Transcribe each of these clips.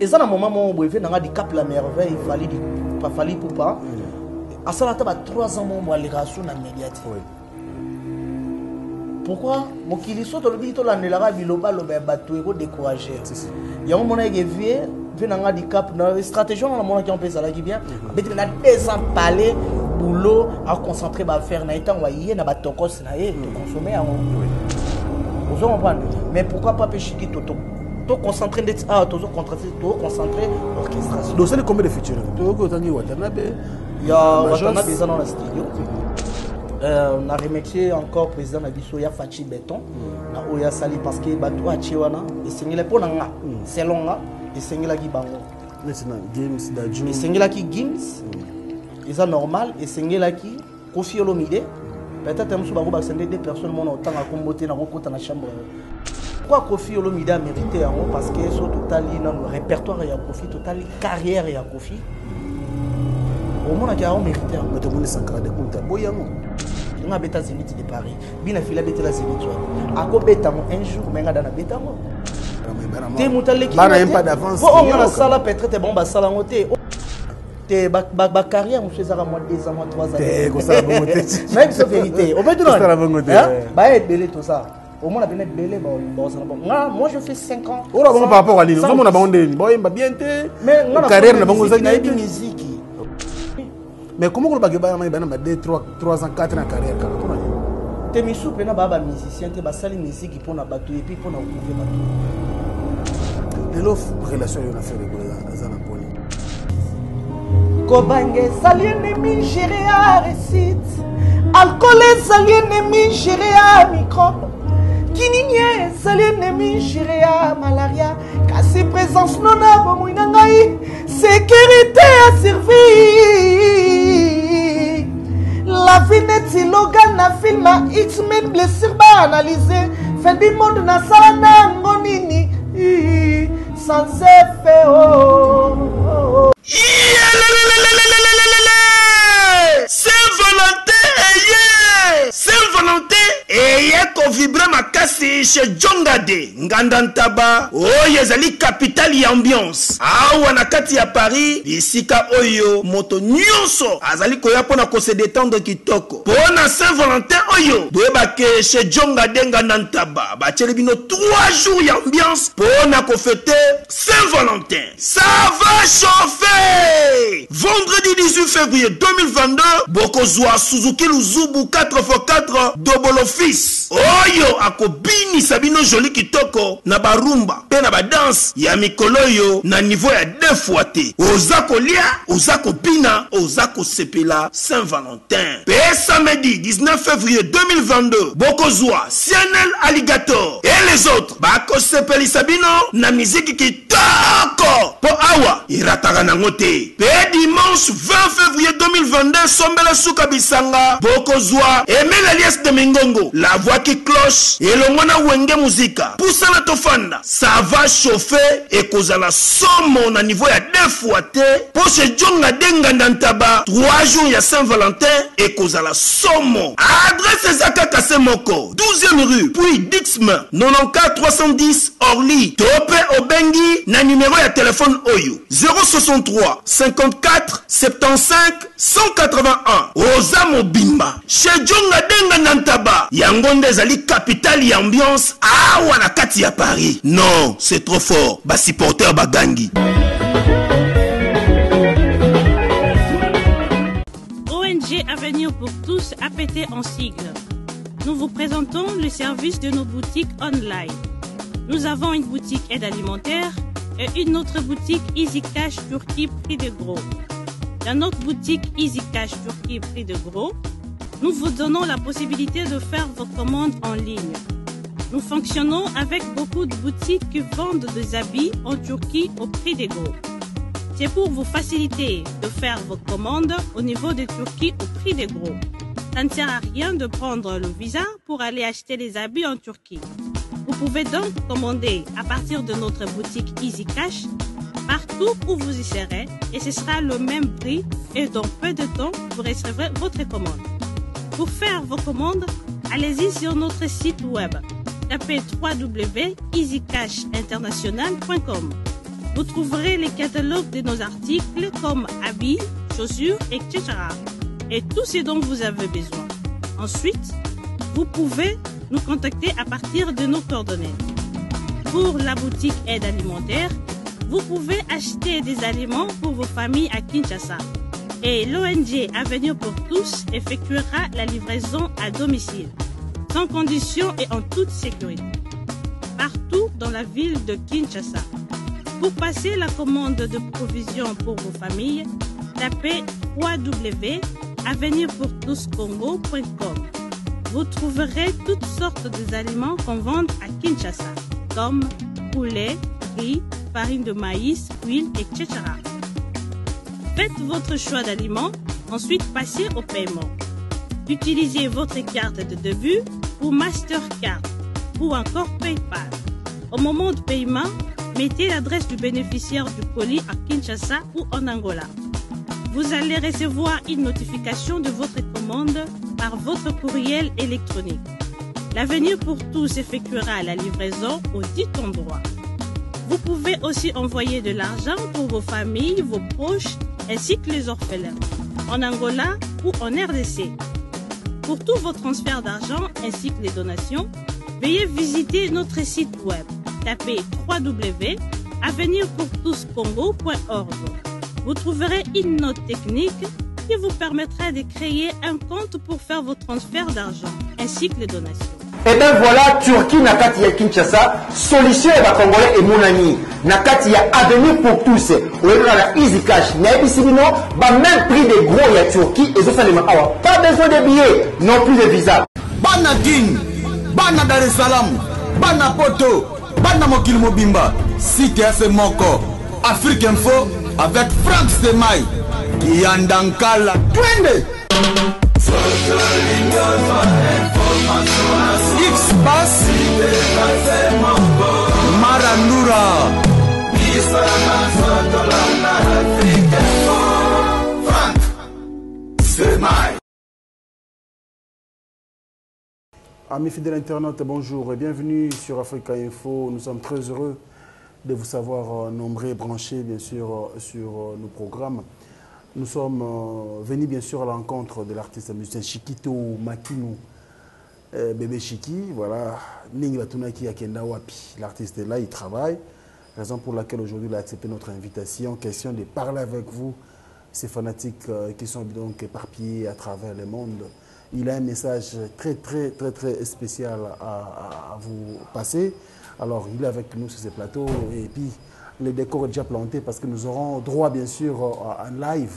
Et ça, dans le moment où il y a des cap la merveille, il fallait pour pas. À ça, il y a 3 ans, où il y a des médiatique. Pourquoi? Mon qui saute le bito la nelara biloba lo ba bato découragé. Il y a un moment qui vient venanga di cap na stratégie on a moment qui on peut ça là qui bien. Mais il a désempalé boulot à concentrer ba faire na étant wa na ba tokos na e to consommer en. Vous comprenez? Mais pourquoi pas pécher qui toto? To concentrer d'être concentrer l'orchestration. Donc c'est combien de futurs? To ko tangi Watanabe. Il y a Watanabe dans la studio. On a remercié encore le président Nabiso Fachi Béton, Oya Sali parce que Batou Achiwana, et c'est le pont c'est long, et c'est la qui bango. Maintenant, Games d'Adjou. Et c'est la qui Games, et ça normal, et c'est la qui Kofi Olomide. Peut-être que nous avons des personnes qui ont autant à combattre dans la chambre. Pourquoi Kofi Olomide a mérité? Parce que sur total, dans le répertoire, il y a Kofi, total, carrière, il y a Kofi. Au moins, il y a mérité. Mais tout le monde est sans caractère de compte. On a bêta Zénith de Paris. Bien fila bêta la Zénith. À quoi bêta un jour, mais on a dans la bêta. T'es moutalé qui n'a pas d'avance. On a ça là, peut-être bon, bah ça là, t'es ba carrière, on fait ça à moi 2 ans, 3 ans. T'es comme ça, bon, même c'est vérité. On peut dire bah être belé tout ça. Au moins, la bien être belé, moi je fais 5 ans. Oh là, bon, par rapport à l'île, on a bandé. Bon, il va bien te. Mais carrière, on a bandé musique. Mais comment on va faire 3 ans, 4 ans de carrière? Tu es musicien, tu es musique pour battre et puis pour ouvrir bateau. De l'offre, relation à faire les Zanapoli. Kobange, salienemi, géré à récite. Alcool, salienemi, géré à microbe. Kininye, salienemi, géré à malaria. Casse présence non à bomouinangaï. Sécurité à servir. La vie n'est logan na film à X-Men blessure ba analysé. Fait du monde na salana monini. Sans effet oh. Saint-Valentin eye ko vibrer makasi chez Jongade Ngandantaba oyo ezali capitale ya ambiance awa na kati ya Paris isika oyo moto nyonso azali koya pona ko se détendre kitoko pona Saint-Valentin oyo boyebake chez Jongade Ngandantaba bacheli bino 3 jours ya ambiance pona ko fêter Saint-Valentin. Ça va chauffer. Vendredi 18 février 2022 bokozwa Suzuki Luzubu 4x4 double office oyo akobini sabino joli kitoko na barumba pe na badance ya mikolo yo na niveau ya 2 fois te oza kolia oza kopina oza kosepela Saint-Valentin pe samedi 19 février 2022 bokozwa Cianel Alligator et les autres bakosepeli sabino na musique kitoko po awa irataka nango te pe dimanche 20 février 2022 sombela suka bisanga bokozwa Emel Alias de Mingongo, la voix qui cloche et le mona wenge musica. Poussa la tofanda, ça va chauffer et cause la somme à niveau à 2 fois te. Pour ce Djonga Denga Nantaba, 3 jours il y a Saint-Valentin et cause la somme. Adresse Zaka Kasemoko, 12e rue, puis Dixme, 94 310 Orly. Topé Obengi, na numéro de téléphone Oyo, 063 54 75 181. Oza Mobimba, chez Djonga Denga Nantaba, Yangonde Zali capitale et ambiance, awa na kati ya Paris. Non, c'est trop fort. Ba supporter Bagangi. ONG Avenir pour tous, APT en sigle. Nous vous présentons le service de nos boutiques online. Nous avons une boutique aide alimentaire et une autre boutique Easy Cash Turquie prix de gros. Dans notre boutique Easy Cash Turquie prix de gros, nous vous donnons la possibilité de faire vos commandes en ligne. Nous fonctionnons avec beaucoup de boutiques qui vendent des habits en Turquie au prix des gros. C'est pour vous faciliter de faire vos commandes au niveau de Turquie au prix des gros. Ça ne sert à rien de prendre le visa pour aller acheter les habits en Turquie. Vous pouvez donc commander à partir de notre boutique Easy Cash partout où vous y serez et ce sera le même prix et dans peu de temps vous recevrez votre commande. Pour faire vos commandes, allez-y sur notre site web. Tapez www.easycashinternational.com. Vous trouverez les catalogues de nos articles comme habits, chaussures, etc. Et tout ce dont vous avez besoin. Ensuite, vous pouvez nous contacter à partir de nos coordonnées. Pour la boutique aide alimentaire, vous pouvez acheter des aliments pour vos familles à Kinshasa. Et l'ONG Avenir pour tous effectuera la livraison à domicile, sans condition et en toute sécurité, partout dans la ville de Kinshasa. Pour passer la commande de provisions pour vos familles, tapez www.avenirpourtouscongo.com. Vous trouverez toutes sortes d'aliments qu'on vend à Kinshasa, comme poulet, riz, farine de maïs, huile, etc. Faites votre choix d'aliments, ensuite passez au paiement. Utilisez votre carte de début ou Mastercard ou encore PayPal. Au moment de paiement, mettez l'adresse du bénéficiaire du colis à Kinshasa ou en Angola. Vous allez recevoir une notification de votre commande par votre courriel électronique. L'Avenir pour tous effectuera la livraison au dit endroit. Vous pouvez aussi envoyer de l'argent pour vos familles, vos proches, ainsi que les orphelins, en Angola ou en RDC. Pour tous vos transferts d'argent ainsi que les donations, veuillez visiter notre site web. Tapez www.avenirpourtouscongo.org. Vous trouverez une note technique qui vous permettra de créer un compte pour faire vos transferts d'argent ainsi que les donations. Et bien voilà, Turquie nakati ya Kinshasa, solution ya Congolais et Monani. Nakati ya Avenir pour tous. Ou la Easy Cash. Na ebisibino, ba même prix des gros ya Turquie et ça les awa. Pas besoin de billets, non plus de visa. Bana Guine, Bana Dar es Salaam, Bana Poto, Bana Mokil Mobimba, Cité Moko, Afrique Info avec Franck Stemai, Yandankala, Twende. X-Bass Marandura Franck Stemai. Amis fidèles internautes, bonjour et bienvenue sur Africa Info. Nous sommes très heureux de vous savoir nombreux et branchés, bien sûr, sur nos programmes. Nous sommes venus, bien sûr, à l'encontre de l'artiste musicien Chikito Makinu, bébé Chiki. Voilà, Ningi Batunaki Akenda Wapi. L'artiste est là, il travaille. Raison pour laquelle aujourd'hui il a accepté notre invitation. Question de parler avec vous, ces fanatiques qui sont donc éparpillés à travers le monde. Il a un message très spécial à vous passer. Alors, il est avec nous sur ce plateau et puis le décor est déjà planté parce que nous aurons droit, bien sûr, en live.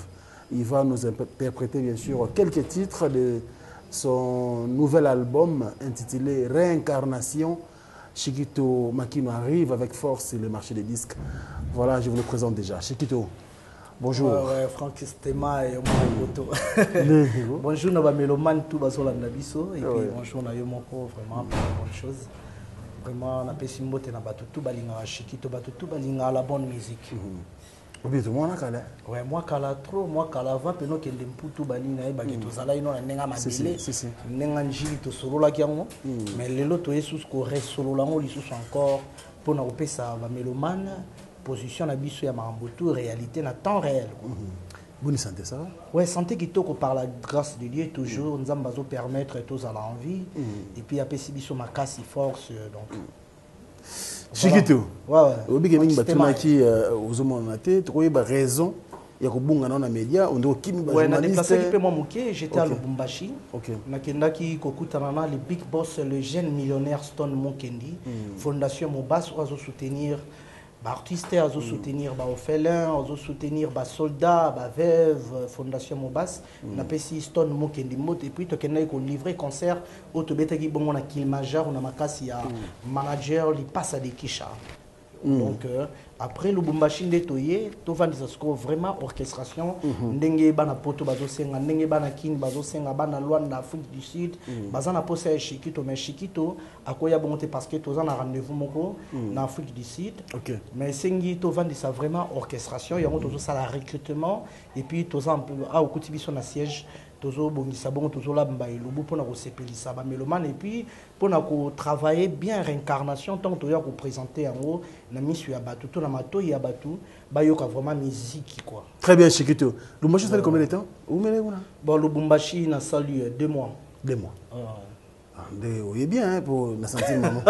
Il va nous interpréter, bien sûr, quelques titres de son nouvel album intitulé Réincarnation. Chikito Makinu arrive avec force sur le marché des disques. Voilà, je vous le présente déjà. Chikito, bonjour. Ouais, Franck Stemai et bonjour, nous mélomane tout basola nabiso et puis bonjour na yomoko vraiment bonne chose. Vraiment na pesi mbote na batutu balinga Chikito batutu balinga la bonne musique. Oui, tout le monde a calé. Ouais, moi kala trop, moi kala va peno kende mputu balinga e bageto zala ino na nenga mabele. Nenga njili to solola kiango. Mais lelo to yesus ko resolola ngo lisusu encore pour na opesa ba mélomane position na biso ya marambotu réalité na temps réel. Bonne santé, ça va? Ouais, santé qui toque par la grâce de Dieu, toujours, nous allons permettre tous à l'envie. Et puis, après, si nous avons casse force, donc. Chikito. Ouais. Au bigue mingi batuna qui aux hommes na tête, trouver ba raison. Il y a kubunga na média, on doit kimi ba journaliste. Ouais, na déplacé qui peut moi mouké, j'étais à Lubumbashi. OK. Na kenda ki kokutana na le big boss, le jeune millionnaire Stone Mokendi, Fondation Mobas pour soutenir artistes, à soutenir les orphelins, à soutenir les soldats, les veuves, Fondation Mobas. On a payé Stone Mokendi et puis tu as livré concert au Tobetaki bon on a Kilmajar, on a makasi ya manager li passe à des kisha. Donc après le Lubumbashi ndetoye, to vandi zasko vraiment orchestration, ndenge bana poto bazo senga, ndenge bana kin bazo senga bana Luanda Afrique du Sud, bazana posa Chikito mais Chikito akoya bonté parce que tous en a rendez-vous moko na Afrique du Sud. OK. Mais sengi to vandi ça vraiment orchestration, il y a tout ça la recrutement et puis tous en a au kutibiso na siège tozo bongisa bongo tozo la mba elubu pona ko sepelisa ba mélomane et puis pona ko travailler bien réincarnation tant to ya ko présenter en haut na misu ya batu to na mato ya batu ba yoka vraiment musique quoi. Très bien Chiquito. Lubumbashi ça fait combien de temps? Où menez vous là? Bon Lubumbashi na salu 2 mois. 2 mois. Oui bien pour la santé maman.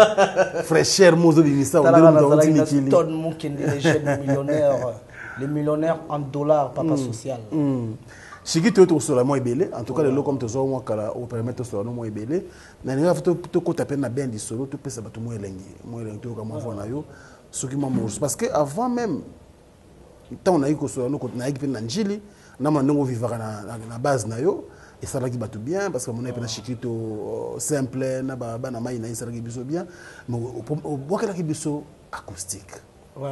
Fraîcheur mozo bimisa on donne ton mouken les jeunes millionnaires. Les millionnaires en dollars, papa social. Chiquito to sur la moi belé en tout cas le lot comme tozo moi kala au permettre sur la moi belé na ninga to ko taper na ben di solo to pesa batu moi elengi to ka moi na yo soki ma morse parce que avant même tant on a eu ko sur no ko na ekipe na njili na mandongo vivaka na base na yo et ça qui batu bien parce que mon épée na Chiquito simple na ba na mai na ça qui biso bien mais au boka ki biso acoustique. Ouais.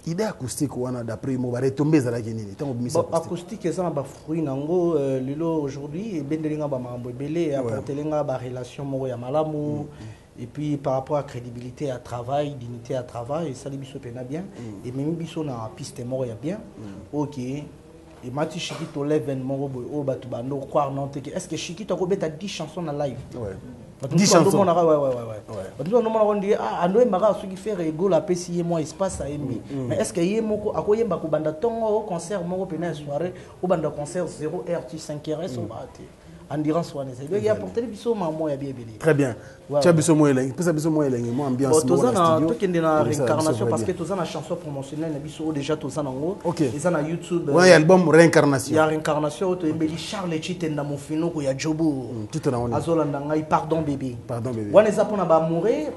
Idée acoustique wana d'après mo ba retomber za la nini tant obimisa acoustique ça ba fruit nango lilo aujourd'hui et bendelinga ba mambo belé apportelinga ba relation mo ya malamu et puis par rapport à crédibilité à travail dignité à travail ça libiso pena bien et même biso na piste mo ya bien OK et Mati Chiquito l'événement o batu bando croire non est-ce que Chiquito ko beta 10 chansons na live 10 chansons. Ouais. On dit ando mara ce qui fait rigolo la PCI moi espace à aimer. Mais est-ce que yemoko akoyemba ko banda tongo au concert moko pena soirée au banda concert 0h 5h au bate. Endurance wana c'est il y a porté biso maman ya bien. Très bien. Tu as biso mo elengi, pesa biso mo elengi mo ambiance mo studio. To kende na réincarnation parce que toza na chanson promotionnelle na biso déjà toza nango. Eza na YouTube. Ouais, album réincarnation. Il y a réincarnation to embeli Charles Chitenda mofino ko ya Jobo. Azolanda ngai pardon bébé. Pardon bébé. Wana eza pona ba mourir,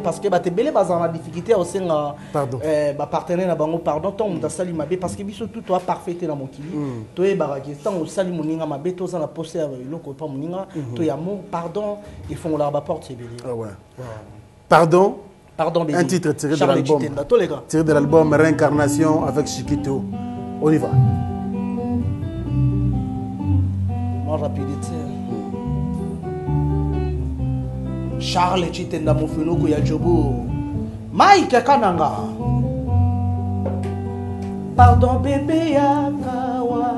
parce que ba te belé ba na difficulté au senga ba partenaire na bango pardon ton muta sali mabe parce que biso tout toi parfaité na mokili. To e baraki tant au sali moninga mabe toza na poste eloko pa moninga to ya mo pardon ils font la porte c'est bien. Ah ouais. Pardon bébé. Un titre tiré de l'album Réincarnation avec Chiquito. On y va. Moi rapidité. Charles Chitenda mofino ko ya Jobo. Mike Kananga. Pardon bébé ya kawa.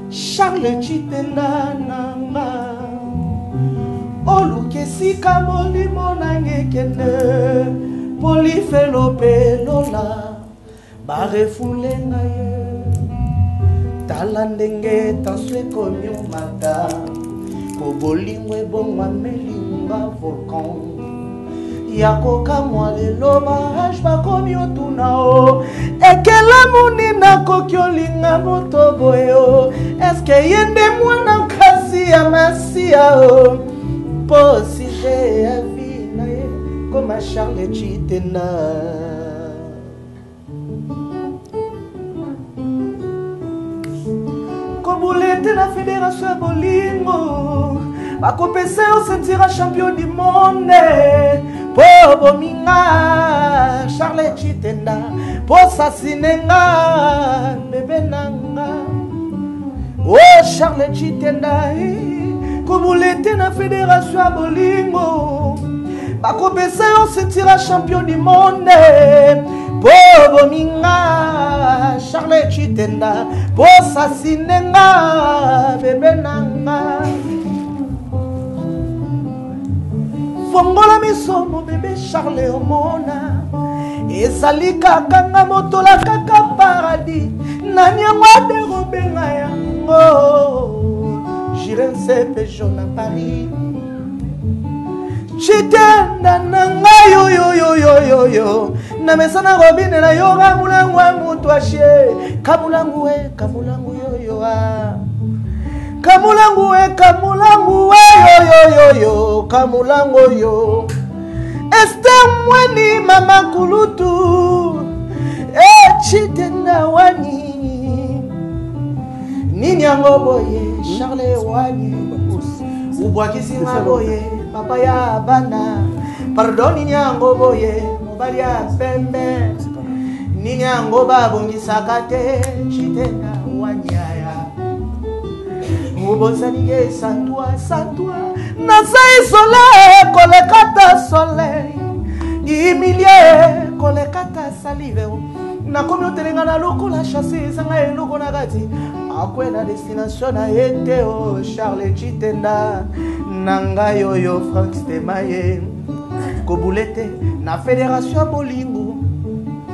Charles Chitenda nanga. Olukesika molimo nangekende polifelo pelola barefulenga ye talandenge taswe konyo mata kobolingwe bongwa melinga volcan yakoka mwa lelo barage bakomi otunao ekela munina koki olinga moto boyo eske yende mwana nkasi ya masia o po si j'ai la vie comme Charles Chitenda Kobulete na fédération ya bolingo bakopesa yo sentira champion du monde po bominga Charles Chitenda po sasinenga bebe nanga oh Charles Chitenda Kobulete na fédération ya bolingo bakopesa yo sentira champion du monde po bominga Charles Chitenda po sasinenga bebe nanga fongola misomo bebe Charles omona ezali kaka nga motola kaka paradis nani yango aderobenga yango J'irai Péjon à Paris. Chitenda nanga yo namesana robine na yo kamulangu mutwashe kamulangu yo kamulangu yo kamulangu yo Esther mwani mama kulutu Chitenda wani nini yango boye Charles wani ubwakisi maboye papa ya bana pardon nini yango boye mobali ya pembe nini yango babongisaka te Chitenda wani aya mubozani ye santua nasa isole kolekata soleil imilie kolekata salive nakomi otelenga na lokola chasse ezanga eloko na kati akwena destination na ete o Charles Chitenda na ngai oyo Frank Stemaye kobulete na fédération bolingo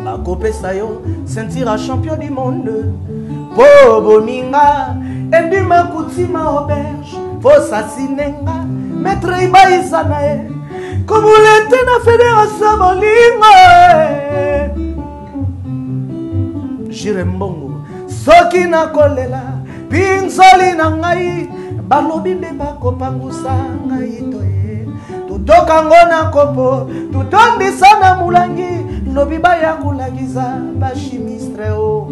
bakopesa yo ceinture champion du monde po boninga endima kutima auberge fo sasinenga maître ibaisa na ye kobulete na fédération bolingo jire mbongo soki nakolela pinzoli na ngai balobi nde bakopangusa ngai toye tutokango na kopo tutondisa na mulangi lobi baya kulagiza bashimistre o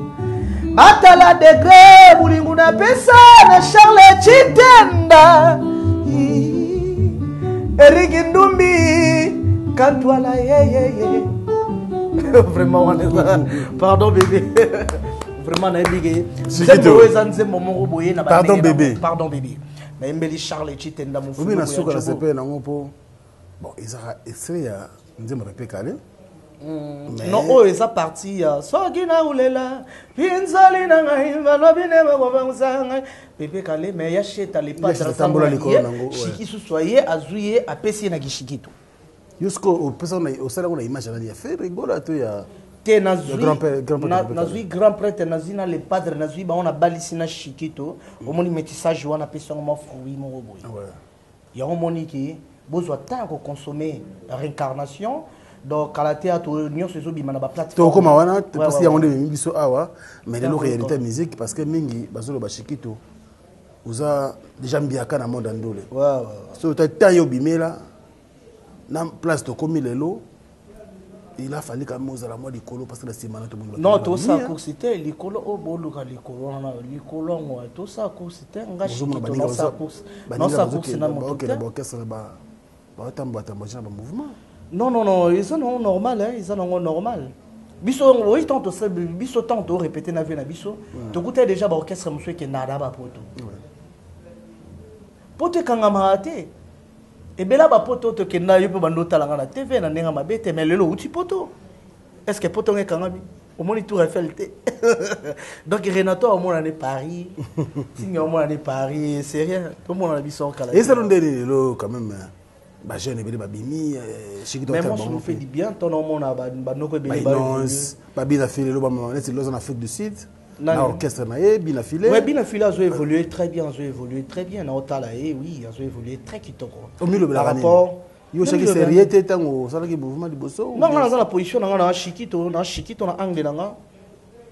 batala degre bulingu na pesa na Charles Chitenda Eriki Ndumbi Kantwala ye vraiment on est pardon bébé vraiment na bigé pardon bébé na embeli Charles Chitenda mu oui na suka na sepe na ngopo bon ezaka extrait ya nzemba pepe kale non oh eza parti soki na ulela pinzali na ngai balobi ne bakobangusa ngai pepe kale mais ya cheta le pas tambola likolo nango shiki soye azuye apesi na gishikito yusko o pesa na o sala kuna image na ya fait rigola to ya te nazui grand prêtre nazina le padre nazui ba on a balisi na shikito omoni métissage wana pesa ngo fruit mo boye ya omoni ki bozwa tant ko consommer réincarnation donc kalaté à tout union se zobima na ba plateforme to koma wana parce ya onde biso awa mais le réalité musique parce que mingi bazolo ba shikito uza déjà mbiaka na monde ndole so ta yo bimela na place to komi lelo il a fallu quand même aux moi likolo parce que la semaine tout le monde non tout ça course c'était likolo o boluka likolo na likolo ngwa tout ça course c'était ngashi non ça course na mon OK le orchestre ba tamba na mouvement non ils sont normal hein ils sont normal biso oui tant ça biso tant to répéter na vie na biso to goûter déjà ba orchestre monsieur qui nada ba poto kanga mahate ebela ba poto to kenda yo pe bando talanga na TV na nenga mabete mais lelo uti poto est-ce que poto ngekanga bi au moni tour Eiffel te donc Renato au mona ne Paris singa au mona ne Paris c'est rien tout le monde a biso kala et ça l'ondé lelo quand même ba jeune ebele ba bimi chiki mais moi je me fais du bien ton au mona ba noko ebele ba bina file lo ba c'est los en Afrique du Sud l'orchestre naé bina filé ouais bina filé a évolué très bien na otala oui a évolué très kitoko au milieu de la rapport yo chaki seriété tango ça qui mouvement de bosso non dans la position na shikito na angle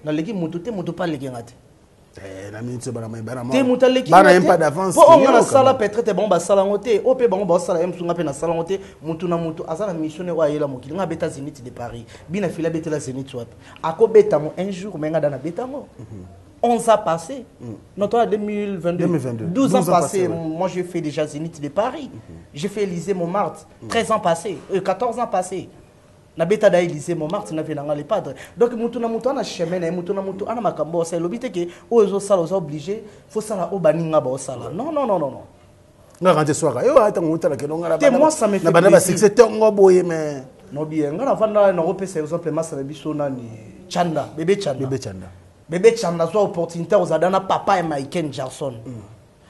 na leki mutu te mutu pas leki ngate na minute bana mai bana te mutu leki bana même pas d'avance pour on a sala peut-être bon ba sala ngote o pe bon ba sala em sunga pe na sala ngote mutu na mutu azana mission wa yela mokili nga beta Zénith de Paris bina fila beta la Zénith wat ako beta mo un jour menga dana beta mo 11 ans passés notre 2022 12 ans passés moi j'ai fait déjà Zénith de Paris j'ai fait Élysée Montmartre 13 ans passés 14 ans passés na beta da Élysée Montmartre na venanga les padres donc mutu na mutu ana chemin na mutu na mutu ana makambo ça lobite ke ozo sala ozo obligé faut sala o baninga ba sala non nga quand soir yo ata ngutala ke ngara ba moi ça me fait na bana ba succès ngo boye mais no bien ngara vanda na repesa exemple masa biso nani Chanda bébé Chanda so opportunité aux adana papa et Michael Jackson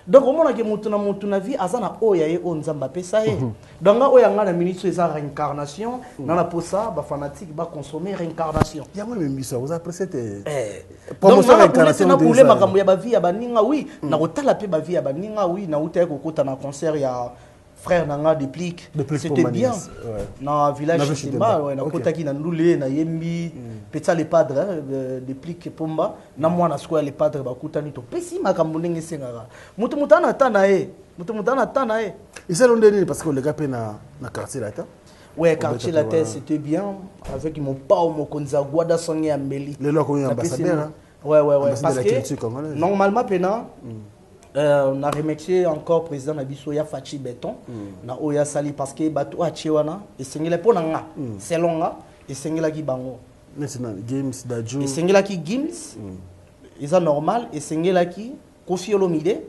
donc au moment que mutu na vie azana oya ye on nzamba pesa ye donc oya ngana ministre eza réincarnation na na posa ba fanatique ba consommer réincarnation ya moi même ça vous appréciez promotion réincarnation na pour les makambo ya ba vie ya baninga oui na kotala pe ba vie ya baninga oui na uta ko kota na concert ya frère nanga Déplique c'était bien na village Simba na kotaki na ndule na yembi peta les padres Déplique pomba na mwana square les padres ba kutani to pesi makambo ndenge sengaka mutu mutana tana e ils sont ndeni parce que le gars pe na quartier là ta ouais quartier là c'était bien avec mon pao mon konza gwada songi ya mbeli le loko ya ambassadeur ouais parce que normalement pena on a remercié encore président Nabiso ya Fachi Béton na Oya Sali parce que bato a Chewana et sengela pona nga selon nga et sengela ki bango national games d'Adjo et sengela ki games ils a normal et sengela ki Kofi Olomide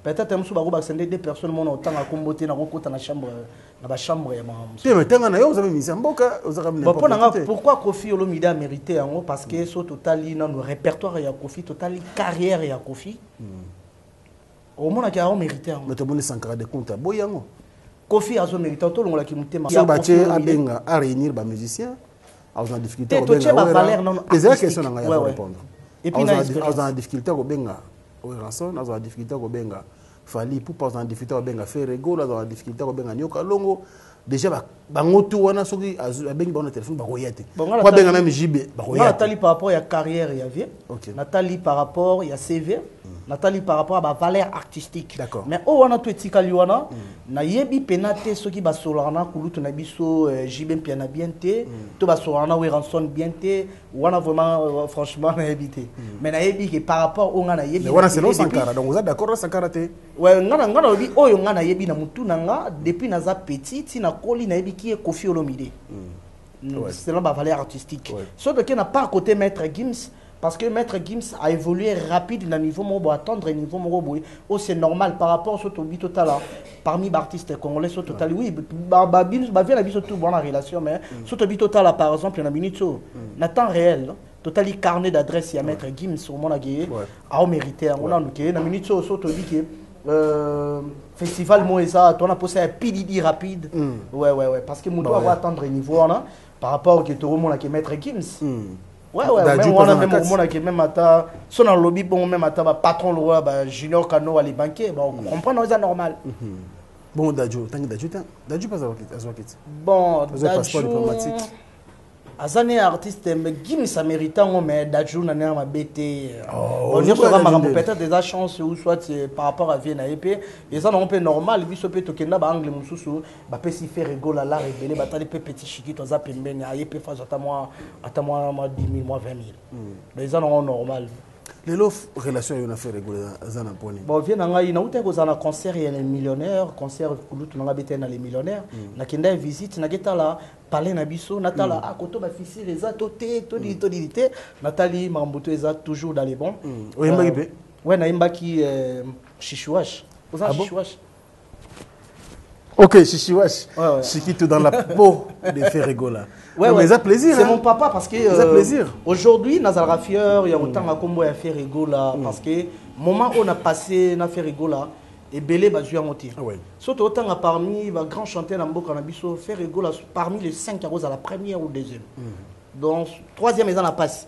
peut-être même sous bako ba sende des personnes mon autant à comboter na kota na chambre na ba chambre ya pourquoi Kofi Olomide a mérité yango parce que so totali na le répertoire ya Kofi totali carrière ya Kofi au moins a mérité yango mais to boni Sankara de compte boyango Kofi a mérité to longola ki mutema ya Kofi abenga à réunir ba musiciens a en difficulté au benga c'est la question nga ya répondre et puis a en difficulté au benga au rançon a en difficulté au benga Fali pour pas en difficulté au benga faire rigolo a en difficulté au benga nyoka longo déjà bango tout wana soki abengi ba na téléphone ba koyete pas benga na mijibe ba koyete Nathalie par rapport à carrière ya vie Nathalie par rapport à CV Nathalie par rapport à la valeur artistique. D'accord. Mais au wana tu etikali wana na yebi penate soki ba solana kulutu na biso jibem piana bienté to ba solana we ranson bienté wana vraiment franchement na yebité. Mais na yebi que par rapport au ngana yebi. Mais wana c'est non Sankara donc vous êtes d'accord Sankara te? Ouais ngana obi oyo ngana yebi na mutu nanga depuis naza petit tina koli na yebi qui est Kofi Olomide. C'est là ba valeur artistique. Sauf que n'a pas côté maître Gims. Parce que Maître Gims a évolué rapide dans le niveau mobo, attendre le niveau mobo. Oh, c'est normal par rapport au Tobi Total. Parmi les artistes congolais, au Total, oui, bien la vie tout bonne relation, mais sur Tobi Total, par exemple, il y a un minute, en temps réel, Total carnet d'adresse, il y a Maître Gims au monde a mérité. On a un minute sur Tobi qui festival Moïsa, on a posé un PDD rapide. Ouais, parce que nous devons attendre le niveau par rapport au que monde qui Maître Gims. Ouais, même on a même au monde qui même ata son dans lobby bon même ata patron le roi junior Kano à les banquiers bon comprendre c'est normal. Bon Dadju pas bon Dadju Azane artiste mais Gims ça mérite mais Dadju n'a pas bêté on y sera peut-être des chances ou soit par rapport à Vienne EP et ça non peu normal biso peut tokenda ba angle mususu ba peut si faire rigolo la révéler ba tali petit chiki to za pembeni a EP face à moi 10 000 moi 20 000 mais ça non normal les lof relation yo na faire rigolo za na poni bon Vienne nga ina uta ko za na concert ya les millionnaires concert kulutu nga bete na les millionnaires na kenda visite na geta la parler na biso Natala a koto ba fisi reza toté to dilité Nathalie Mambuto eza toujours dans les bons oyemba ki ouais na imba ki Chichouache Chichouache OK Chichouache Chiki tout dans la peau de faire rigoler mais ça plaisir c'est mon papa parce que ça plaisir aujourd'hui Nazal Rafieur il y a autant à combo à faire rigoler parce que moment on a passé na faire rigoler et belé ba jouer en tir. Surtout autant parmi les grands chanteurs dans Mboka na biso faire rigoler parmi les 5 à la première ou deuxième. Donc troisième ils en a passé.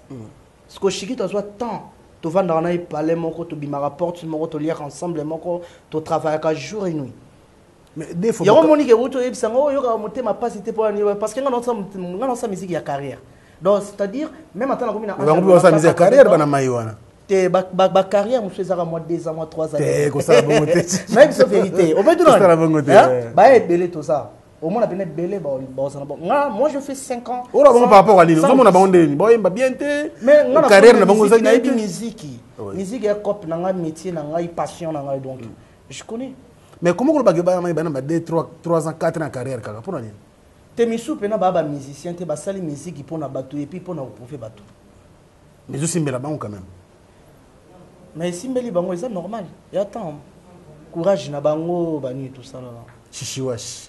Ce que Chiki tu soit tant tu vas dans un palais moko to bima rapport tu moko to lire ensemble moko to travailler ka jour et nuit. Mais des fois il y a monique auto et sango yo ka monter ma passe c'était pour parce que ngana sa musique ya carrière. Donc c'est-à-dire même attends la commune on sa musique carrière bana maiwana. Ba carrière monsieur zara moi 2 ans moi 3 ans comme ça la bonne même c'est vérité au fait de ba belé tout ça au moins la benette belé moi je fais 5 ans on a bon par rapport à lui nous on a bon boy bien té mais carrière na bango za musique est cop na nga métier na nga passion na nga donc je connais mais comment on va ba 2 3 ans 4 ans carrière kaka pour rien te misu pena ba musicien te ba sali musique pour na bato et puis pour na profiter bato mais je simbela bango quand même. Mais si Mbeli Bango, c'est normal. Et attends, courage na bango, bani tout ça là. Chichiwash.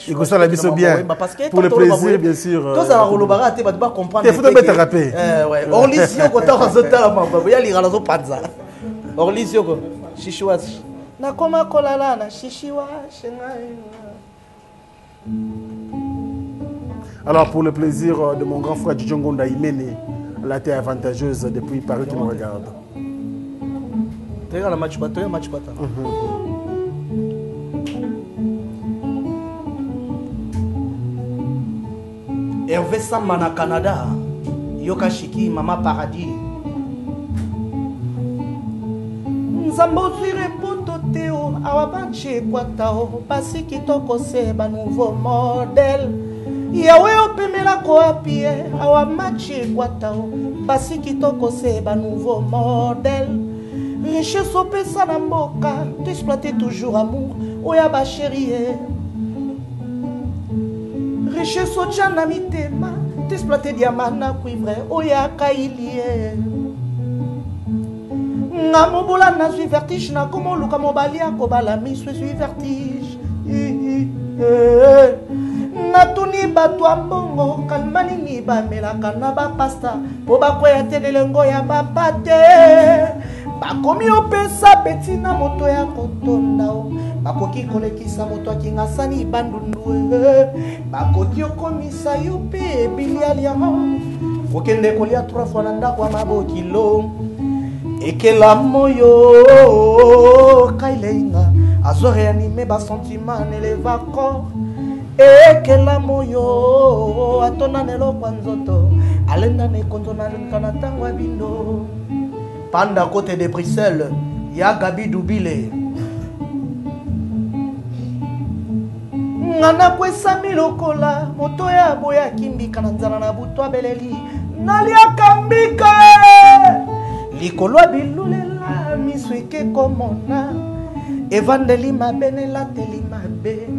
Il faut ça la biso bien. Pour le plaisir bien sûr. Tout ça rolobara te ba comprendre. Il faut te mettre rapper. Ouais. Orlisio ko ta zota la mamba. Ya lira la zo panza. Orlisio ko Chichiwash. Na koma kolala na Chichiwash ngai. Alors pour le plaisir de mon grand frère Djongonda Imene, la terre avantageuse depuis Paris qui me regarde. Regarde le match bata. Hervé Samba na Canada, Yoka Shiki, Mama Paradis. Nzambo zire poto teo, awabanche kwatao, basi kitoko se ba nouveau modèle. Yawe opemela ko apie, awamache kwatao, basi kitoko se ba nouveau modèle. Richesse au pesa na mboka, t'exploiter toujours amour, oya ba chérie. Richesse au tchana mitema, t'exploiter diamana cuivre, oya kailie. Nga mobola na suis vertige, na komo luka mobali akobala mi suis vertige. natuni bato ya mbongo kalima nini bamelaka na bapasta mpo bakwea te lelengo ya bapa te bakomi opesa peti na moto ya kotonda o bakoki kolekisa moto akingasani bandundu bakoki okomisa yo mpe ebili aliamo kokende kolia 3 fois na ndako ya mabokilo ekela moyo kaileinga azo réanime basentiment neleva corps ekela moyo atona nelokwa nzoto alenda nekonzo nalinga na ntango ya bino panda côté de Bruxelles ya Gabi Dubile ngana kwesami lokola moto ya boya kimbika na nzala na buto abeleli naliaka mbika likolo bilulela miso eke komona evandeli mabe nelateli mabe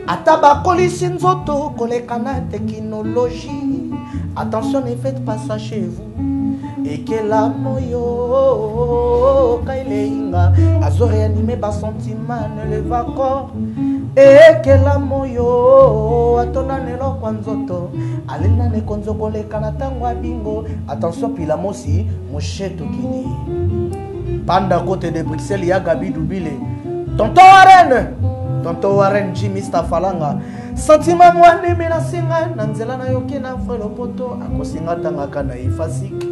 ata bakolisi nzoto koleka na technologie attention ne faites pas ça chez vous ekela moyo kaileinga azo réanime basentiment ne leva corps ekela moyo atona nelokwa nzoto alenda nekonzo koleka na ntango ya bingo attention pila mosi mosheto kini panda côté de Bruxelles ya Gabi Dubile tonton Warren Jimmy Stafalanga sentiment mwane menasinga na nzela na yoke na felo poto akosinga tangaka na ifasik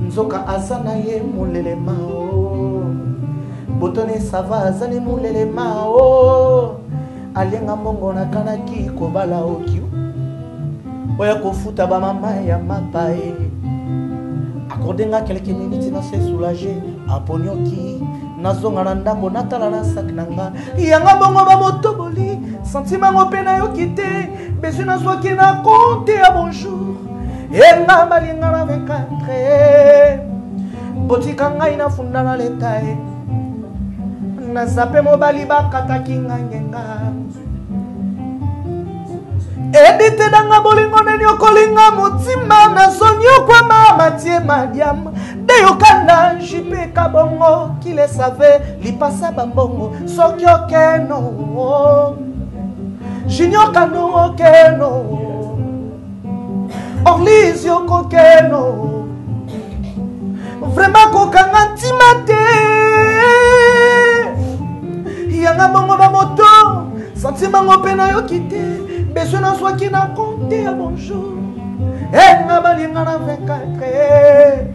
nzoka azana ye mulele mao botone sava azani mulele mao alenga mbongo na kanaki kobala okio oya kofuta ba mama ya mapae akordenga quelques minutes na se soulager aponyoki nazonga na ndako natala na sak nanga yanga bongo ba motoboli sentiment ngope na yoki te besoin na soki na compte ya bonjour enga balinga na 24 botika ngai na funda na letae na zape mobali bakataki ngangenga edite danga bolingo neni okolinga motima na zonyo kwa mama tie madiam deyokanda jipe kabongo kile save lipasa bambongo soki okeno jinyoka no okeno orlisi okokeno vraiment kokanga ntima te yanga bongo bamoto sentiment ngope na yoki te besoin na soki na compte ya bonjour enga balinga na 24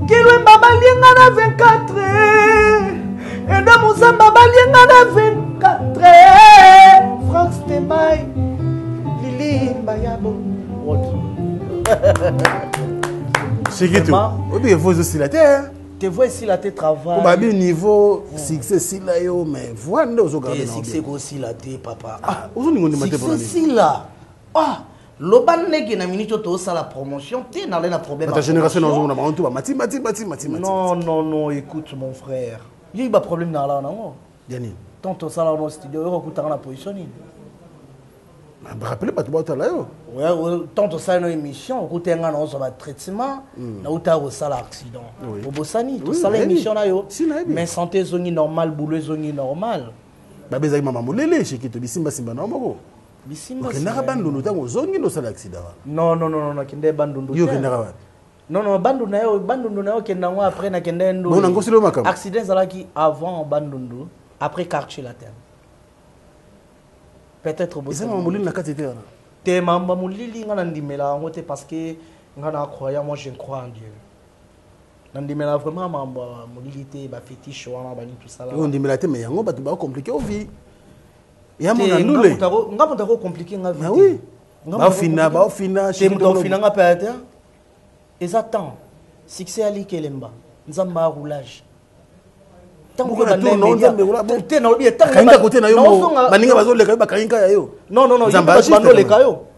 kilwemba balinga na 24 enda muzamba balinga na 24 France Temai lilimba yabo c'est qui tout obi faut aussi la terre te vois ici la tête travail ba bi niveau succès si la yo mais voir ndo zo garder na succès aussi la tête papa ah ozo ningo ni mate pour la si là ah loban negi na minute to ça la promotion te na la problème ta génération na na on tout mati non écoute mon frère il y a problème na la non yani tonto ça là dans studio yo kutanga na position ni rappelez pas tout là yo ouais tonto ça une émission kutenga na zo ba traitement na uta au sala accident obosani to sala émission na yo mais santé zongi normal boulot zongi normal ba bezaki mama molele chez kito bisimba na moko bisimba okendaka bandundu ntango zongi nosala accident non kende bandundu yo kendaka wapi non bandundu na yo kendango après na kende ndo non ngosilo makam accident zalaki avant bandundu après quartier la terre peut-être bossa mama molili na kati te wana te mama molili nga na ndimela ngo te parce que nga na croyant moi je crois en Dieu na ndimela vraiment mama molili te ba fétiche wana ba ni tout ça là on ndimela te mais yango ba compliqué au vie ya mona ndule nga mutako compliqué nga vie oui ba fina te muto fina nga peut exactement succès ali kelemba nzamba roulage non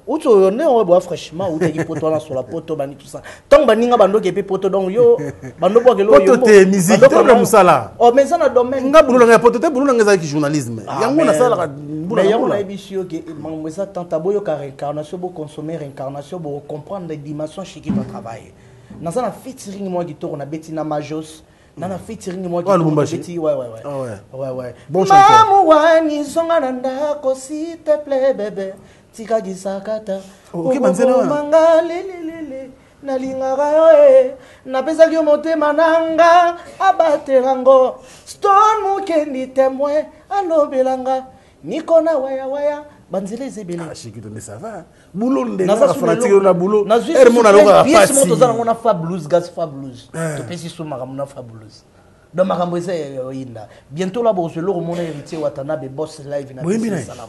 Uto ne on boit fraîchement ou te poto na sur la poto bani tout ça. Tant baninga bando ke pe poto donc yo bando bo ke lo yo. Poto te musique te musala. Oh mais ça na domaine. Nga bulu nga poto te bulu nga za ki journalisme. Yango na sala bulu. Mais yango na ebisio ke mangweza tanta boyo ka réincarnation bo consommer réincarnation bo comprendre les dimensions chez qui tu travailles. Na ça na featuring moi qui tourne na Bettina Majos Nana featuring moi Lubumbashi. Ouais. Bon chanteur. Mamu wani songa nanda ko s'il te plaît bébé. Tika gisakata. Ok, manzela wana. Manga lelelele. Nalingaka yo napesaki yo motema nanga abaterango Stone Mukendi témoin alobelanga nikona waya banzela ezebele Shikito ne ça va. Boulot ndena fanatique na boulot. Mona loka pièce pasi. moto zana ngona fa blues gas fa blues. To pesi so makamuna fa blues. Dans makambo eza yinda. Bientôt là bo zelo mona héritier Watanabe boss live na salam.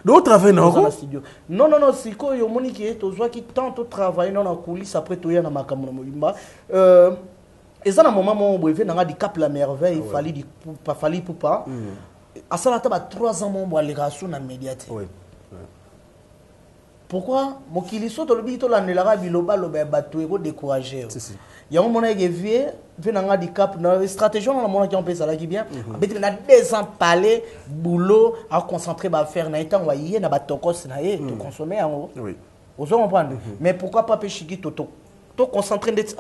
D'autres travaillent dans le studio. Non, c'est quoi yo moni qui est aux joies qui tente travailler dans la coulisse après tout y a na makambo na molimba. Et ça na moment mon brevet na di cap la merveille, il fallait pas. À ça là taba 3 ans mon bois légation na médiatique. Oui. Pourquoi mon kiliso to le bito la nelara biloba loba bato ego décourager. Si. Ya mon mona vie venanga di cap na stratégie na mona qui on peut ça là qui bien. Beti na 2 ans parler boulot à concentrer ba faire na étant waye na ba tokos na e to consommer en. Oui. Vous comprenez. Mais pourquoi pas péchiki to concentrer d'être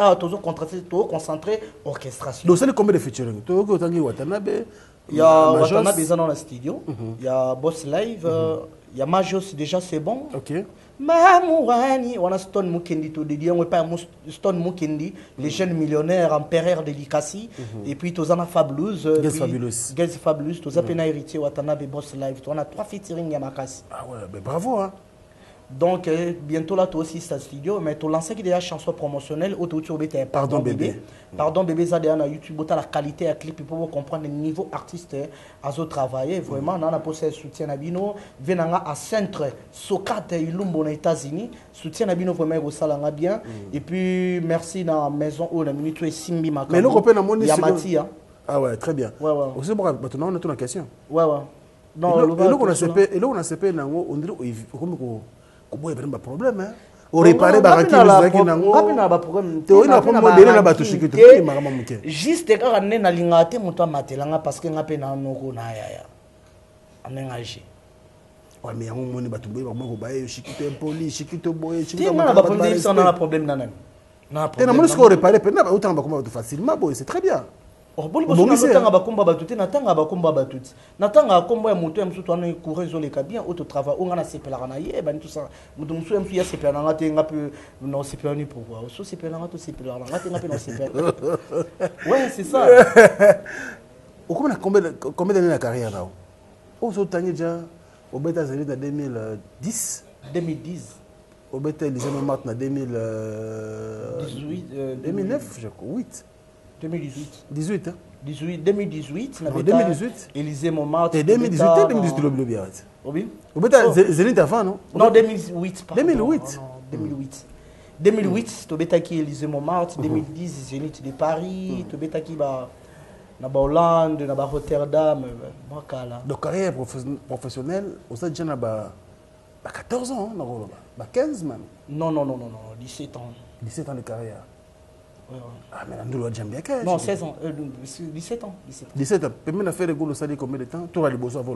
concentrer orchestration. Donc c'est combien de featuring? To ko tangi Watanabe. Il y a Watanabe dans le studio, il y a Boss Live, il y a Majos déjà c'est bon. OK. Mamouani, on a Stone Mukendi tout dédié, on pas Stone Mukendi, les jeunes millionnaires empereurs de l'Ikasi et puis Tozana Fabulous, Girls Fabulous, Tozapena héritier Watanabe Boss Live, on a 3 featuring Yamakasi. Ah ouais, ben bravo hein. Donc bientôt là toi aussi c'est studio mais tu lances qui déjà chanson promotionnelle autour de Pardon bébé. Pardon bébé ça déjà na YouTube la qualité à clip pour comprendre le niveau artiste à zo travailler vraiment on a posé soutien na bino venanga à centre Socrate Ilumbo aux États-Unis soutien na bino vraiment au salanga bien et puis merci na maison au la minute et Simbi Makambo. Mais le copain na moni Yamati. Ah ouais, très bien. Ouais. Aussi bon maintenant on a une question. Ouais. Non, le on a CP nango on dirait comme comment il y a un problème hein. On réparer baraki bizaki nango. Rapina ba problème. Te on a problème de na batu shikito ki marama muke. Juste ka ne na lingate muto matelanga parce que ngape na noko na ya. Amengaje. Ouais mais yango moni batu boye ba ko baye shikito impoli shikito boye shikito. Ti ba problème ça na problème nanani. Na problème. Na moni ko réparer pe na ba autant ba ko ba facilement boye c'est très bien. Boli boso na tanga bakomba batuti na tanga bakomba batuti na tanga komba ya moto ya msutu ana courir zo leka bien auto travail on na sepela na ye ba tout ça moto msu ya mfia sepela na ngate ngape non sepela ni pourquoi so sepela na to sepela na ngate ngape non sepela ouais c'est ça au combien d'années la carrière là on so tangi déjà au beta zeli na 2010 au beta Elysée Montmartre na 2009 je crois 8 2018 hein 2018 na 2018 Élysée Montmartre et 2018 le bien oui au beta Zénith avant non 2008 pardon 2008 to beta qui Élysée Montmartre 2010 Zénith de Paris to beta qui ba na Hollande na Rotterdam makala donc carrière professionnelle au stade déjà na ba 14 ans na 15 même non 17 ans de carrière. Ah, mais on doit jamais bien. Non, 16 ans, 17 ans. 17 ans. Puis, on a fait le goût, ça dit combien de temps? Tu as les beaux avant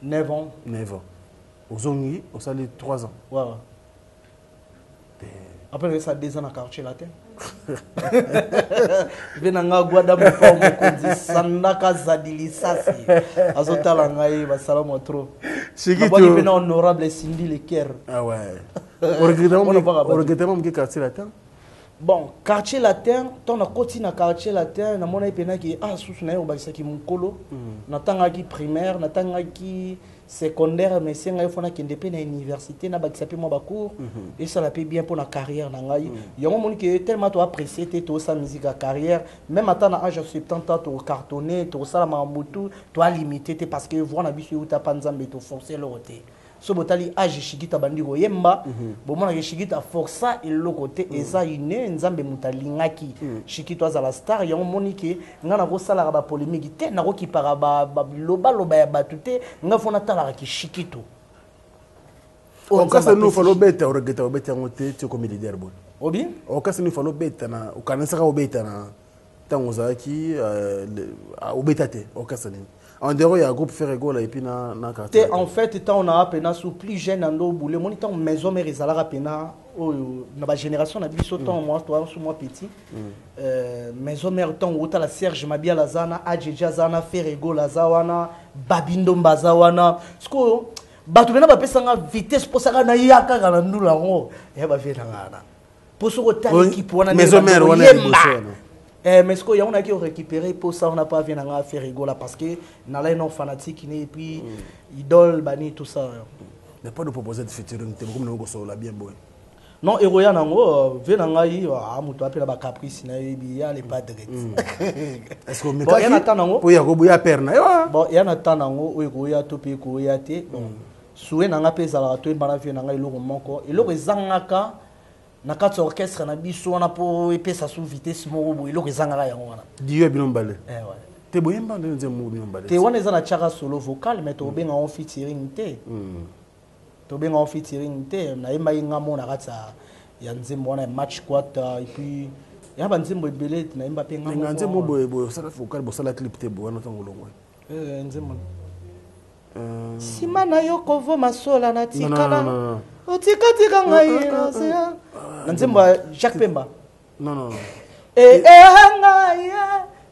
9 ans. 9 ans. Aux Zongi, on s'est 3 ans. Ouais. Après, ça 2 ans à quartier latin. Venanga Guadam Kondi Sandaka Zadili Sassi. Azotala Ngai, Basalam trop. C'est qui tu es honorable Cindy Leker. Ah ouais. On regrette même que quartier latin. Bon, quartier latin, ton a continué à quartier latin, na mona ipena ki sous na yo bakisa ki mukolo, na tanga ki primaire, na tanga ki secondaire, mais c'est nga fona ki ndepé na université na bakisa pe mo bacours et ça la paye bien pour la carrière na ngai. Yango moni ki tellement to apprécier to sa musique à carrière, même à na âge de 70 ans to cartonner, to ça la mambutu, to limité parce que voilà biso uta panzambe to forcer le côté. So botali age shigita bandiko yemba bomona ke shigita força et le côté eza ine nzambe mutalingaki shikito azala star ya monike ngana ko sala ba polémique te na ko kipara ba loba ya batute ngafona tala ki shikito on kasa no falo beta o regeta o beta ngote tu comme leader bon obi o kasa no falo beta na o kanasa ka o beta na tango zaki o beta te o kasa ni En dehors, il y a un groupe Ferrego là et puis na quartier. En fait, tant on a appelé sous plus jeune en dos boulé, mon temps maison mère ils allaient appeler na ma génération na biso temps moi toi sous moi petit. Maison mère temps où la Serge Mabia Lazana, Adjeja Zana Ferrego Lazawana, Babindo Mbazawana. Sko bato bena ba pesanga vitesse pour ça na yaka na ndula ngo. Ya ba vena ngana. Pour ce retard équipe wana maison mère wana mais ce qu'il y a on a qui récupéré pour ça on n'a pas vu à faire rigoler parce que n'a là non fanatique et puis idole bani tout ça mais pas de proposer de featuring comme nous go la bien boy non héroïa nango venanga yi amuto apela ba caprice na ya les pas direct est-ce que bon yana tanango pour ya go buya perna bon yana tanango o héroïa to pe ko ya te bon soué nanga pesa la to bana venanga iloko moko iloko ezangaka na kati orchestre na biso wana po epesa sous vitesse moko boye eloko ezangaka yango wana dio bino mbale ouais te boyemba nde nzembo bino mbale te wana eza na chaka solo vocal mais to benga on featuring te to benga on featuring te na yemba inga mona kati ya nzembo wana match quota et puis ya ba nzembo ebele na yemba pe nga nzembo boye boye sala vocal bo sala clip te bo wana tango longo nzembo sima na yo kovo masola na tikala otika ngai na nzembo Jacques Pemba non ngai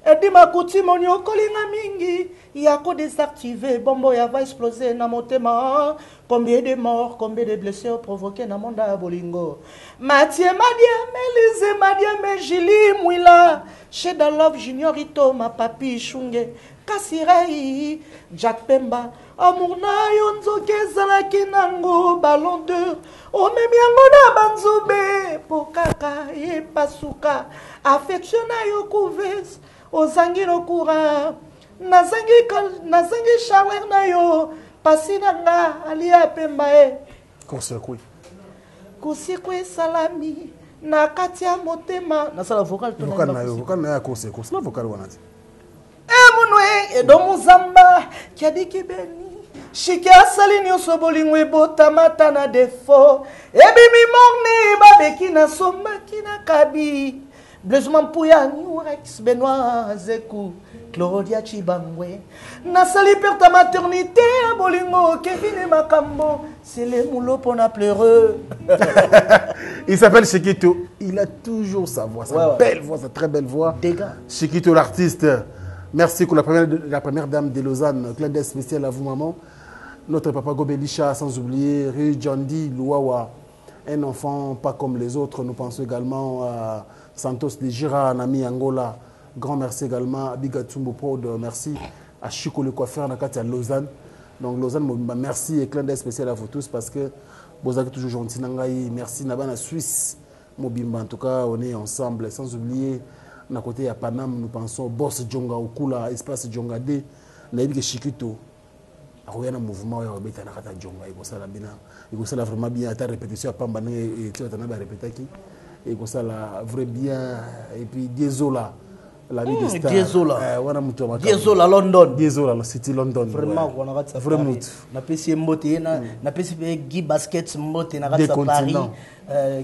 edima kuti moni okolinga mingi ya ko désactiver bombo ya va exploser na motema combien de morts combien de blessés provoqués na monde ya bolingo Mathieu Melise Madia Julie Mwila Sheda Love Junior Ito ma papi Shunge Kasirei Jacques Pemba amour na yo nzoki ezalaki nango ballon d'or omemi yango na banzube po kaka epasuka affection na yo couves ozangi lokura nazangi chaleur na yo pasi na nga alia Pemba kosikwe salami na kati ya motema nasala vocal to vocal na ya kosikwe na vocal wana ti munwe edomu zamba kiadiki beni shiki asali nyonso bolingo ebotamata na defo ebimi morne babeki na sombaki na kabi Blaisement Pouya Nurex Benoît Zekou Claudia Chibangwe nasali per ta maternité à Bolingo Kevin et Makambo c'est les moulots pour na pleureux. Il s'appelle Shikito, il a toujours sa voix, sa belle voix, sa très belle voix. Dégâts. Shikito l'artiste. Merci pour la première dame de Lausanne. Clin d'œil spécial à vous, maman. Notre papa Gobelisha, sans oublier Rue Jondi Louawa. Un enfant pas comme les autres. Nous pensons également à Santos de Gira, Nami Angola. Grand merci également à Bigatumbo Prod. Merci à Chico le coiffeur, à Lausanne. Donc Lausanne, merci et clin d'œil spécial à vous tous parce que vous êtes toujours gentils. Merci Nabana Suisse. Mobimba, en tout cas, on est ensemble. Sans oublier. À côté à Paname, nous pensons au Boss Djonga Okula, Espace Djonga D, Naïbike Shikito. Il y a un mouvement qui est en Djonga, il y a vraiment bien à répétition à Pambane et tu vas répéter. Il y a vraiment bien. Et puis Diezola, la vie de Star. Diezola London. Diezola, City London. Vraiment, on a ça. Vraiment. Na pesi mbote na pesi Guy Basket mbote na Paris.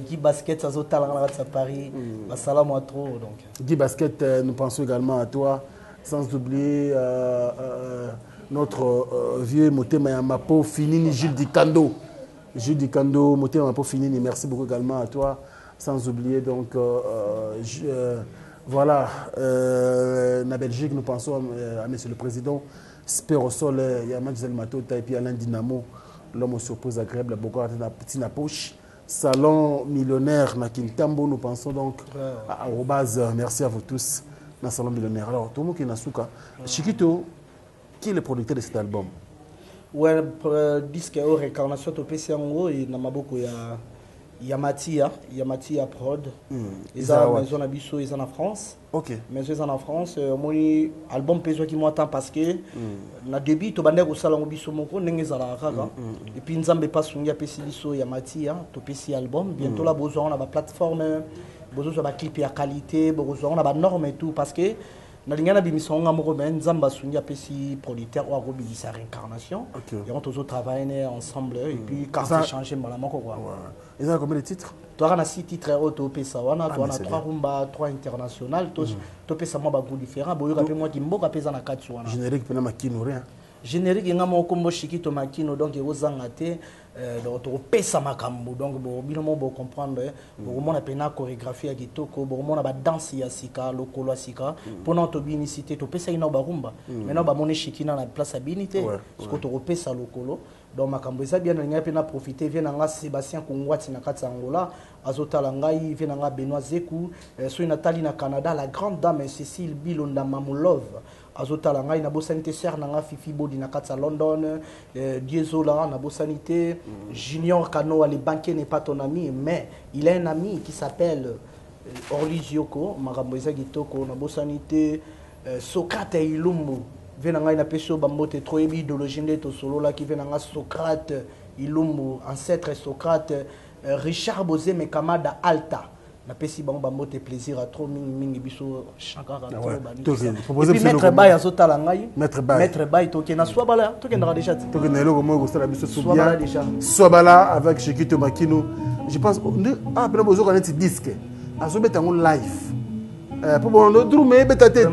Guy Basket ça zotala na Paris. Salam à trop donc. Guy Basket, nous pensons également à toi, sans oublier notre vieux Motema Yamapo Finini Jules Dikando. Jules Dikando, Motema Yamapo Finini, merci beaucoup également à toi, sans oublier donc voilà, la Belgique, nous pensons à Monsieur le Président, Spérosol, Yamadzel Matota et puis Alain Dinamo, l'homme aux surprises agréables, la Bogart et la petite Napoche. Salon millionnaire na Kintambo, nous pensons donc à Arobase. Merci à vous tous dans Salon millionnaire. Alors, Tomo Kinasuka, Shikito, qui est le producteur de cet album? Ouais, disque au réincarnation au PCNO et Namaboko Yamatia Prod. Ils ont maison à Bissau, ils sont en France. Ok. Mais ils sont en France. Mon album Peso qui m'attend parce que na début to bandé au salon Bissau moko n'engé zala raga. Et puis nzambe pas sungia PC Bissau Yamatia to PC album. Bientôt là besoin on a la plateforme, besoin on a clip à qualité, besoin on a la norme et tout parce que na lingana bimission ngamoko ben nzamba sungia PC producteur ou agobi sa réincarnation. Et on toujours travailler ensemble et puis quand ça change malamoko quoi. Ils ont combien de titres? Tu as 6 titres auto pesa wana, tu as 3 rumba, 3 international, tu pesa moi bagou différent, boyo kapé moi kimboka pesa na 4 wana. Générique pena makino rien. Générique nga mo kombo shikito makino donc ezanga te donc to pesa makambo donc bo binomo bo comprendre bo mona pena chorégraphie ya kitoko bo mona ba danse ya sika lokolo ya sika pendant to binicité to pesa ina ba rumba maintenant ba mona shikina na place habilité parce que to pesa lokolo donc makambo eza bien na pena profiter vient nga Sébastien Kongwati na kati Angola azotala ngai vient nga Benoît Zekou so Nathalie na Canada la grande dame Cécile Bilonda Mamulov azotala ngai na bosanité sœur na nga Fifi Bodi na kati London Diezola na bosanité Junior Kano les banquiers n'est pas ton ami mais il a un ami qui s'appelle Orly Zioko makambo eza kitoko na bosanité Socrate Ilumbu vena ngai na peso bambote trop ebi idéologie ndeto solo la qui vena nga Socrate Ilumbu ancêtre Socrate Richard Bozé Mekamada Alta na pesi bango bambote plaisir à trop mingi biso chakara trop bani et puis maître bay azotala ngai maître bay toke na swabala toke ndara déjà toke na eloko mo kosala biso swabala déjà swabala avec Shikito Makino je pense après bozo connaître disque azobeta ngo live pour bon drum mais beta tete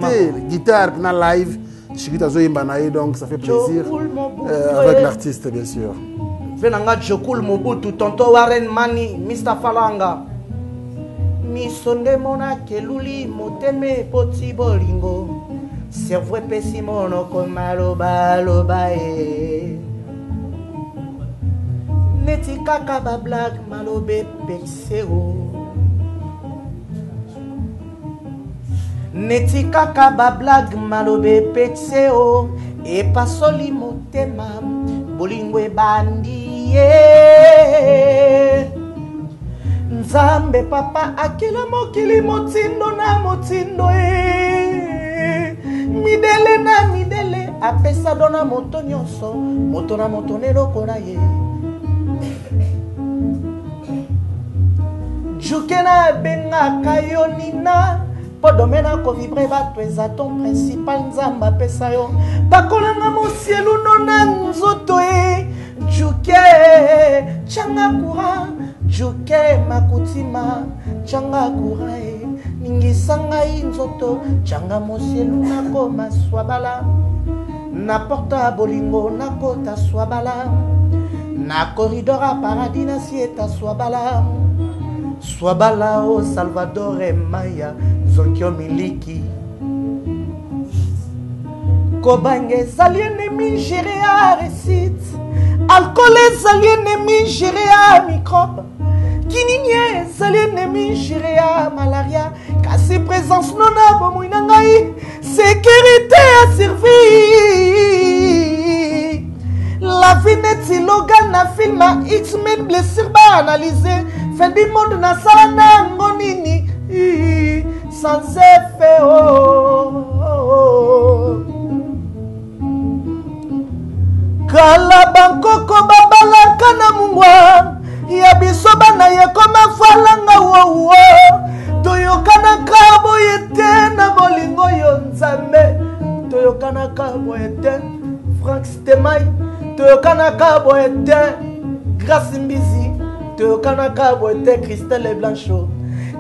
guitare na live Shikito azoyimba na donc ça fait plaisir avec l'artiste bien sûr venanga Jokul Mobutu tonto Warren Mani Mr Falanga misonde mona keluli moteme poti bolingo servwe pesi mono komaloba loba neti kaka ba blague malobe pexero neti kaka ba blague malobe pexero e pasoli motema bolingo ebandie Nzambe papa akila mokili motindo na motindo midele na midele apesa dona moto nyonso moto na moto neloko na ye jukena bengaka yo nina podomena ko vibre bato eza ton principal Nzambe apesa yo bakolanga mosielu nona nzoto juke changa kura juke makutima changa kura ningisa nzoto changa mosielu nakoma swabala na porta bolingo nakota swabala na corridor a paradis na sieta swabala swabala o Salvador Maya zonkyo miliki kobange zaliene mingerea recite alcool ezali ennemi géré à microbe kininye ezali ennemi géré à malaria kasi présence non na bomoi na ngai sécurité à servir la vie neti logan na film à X-Men blessure ba analyser fin du monde na sala nango nini sans effet kala bankoko babalaka na mungwa ya biso bana ye koma falanga wowo toyokanaka boye te na bolingo yo Nzambe toyokanaka boye te Frank Stemai toyokanaka boye te Grace Mbizi toyokanaka boye te Christelle Blanchot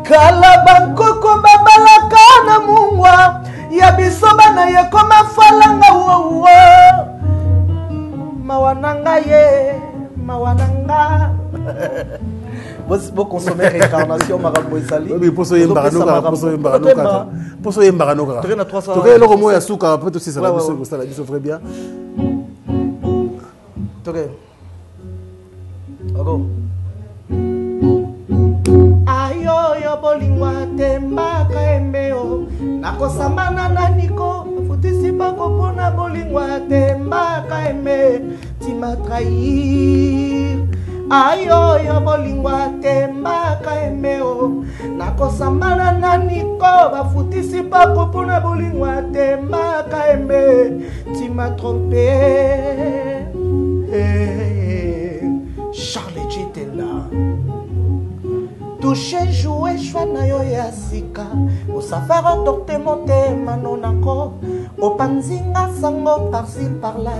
kala bankoko babalaka na mungwa ya biso bana ye koma falanga wowo mawananga ye mawananga vous consommez réincarnation marambo ezali oui poso yembara noka to ke loko moya suka peut aussi ça la biso ko sala biso très bien toke ogo ayo yo bolingwa temba ka embeo nakosambana na niko futisi bako pona bolingwa temba ka embe tu m'as trahi ayo yo bolingwa temba ka embeo nakosambana na niko bafutisi bako pona bolingwa temba ka embe tu m'as trompé Charles Chitela touché joué chwana yo ya sika osafara torte motema nonako opanzinga sango par-ci par-là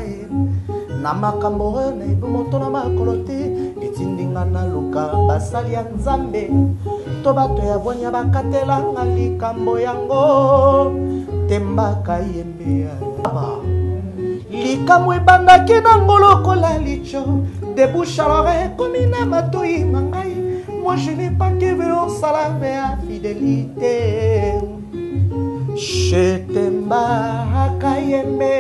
na makambo na ibomoto na makolo te etindinga nga naluka basali ya nzambe to bato ya bonya bakatelanga likambo yango tembaka yembe ya likambo ebandaki nango lokola licho debouche alors ekomi na matoi mangai. Moi je n'ai pas que vu osala ya fidélité je tembaka yembe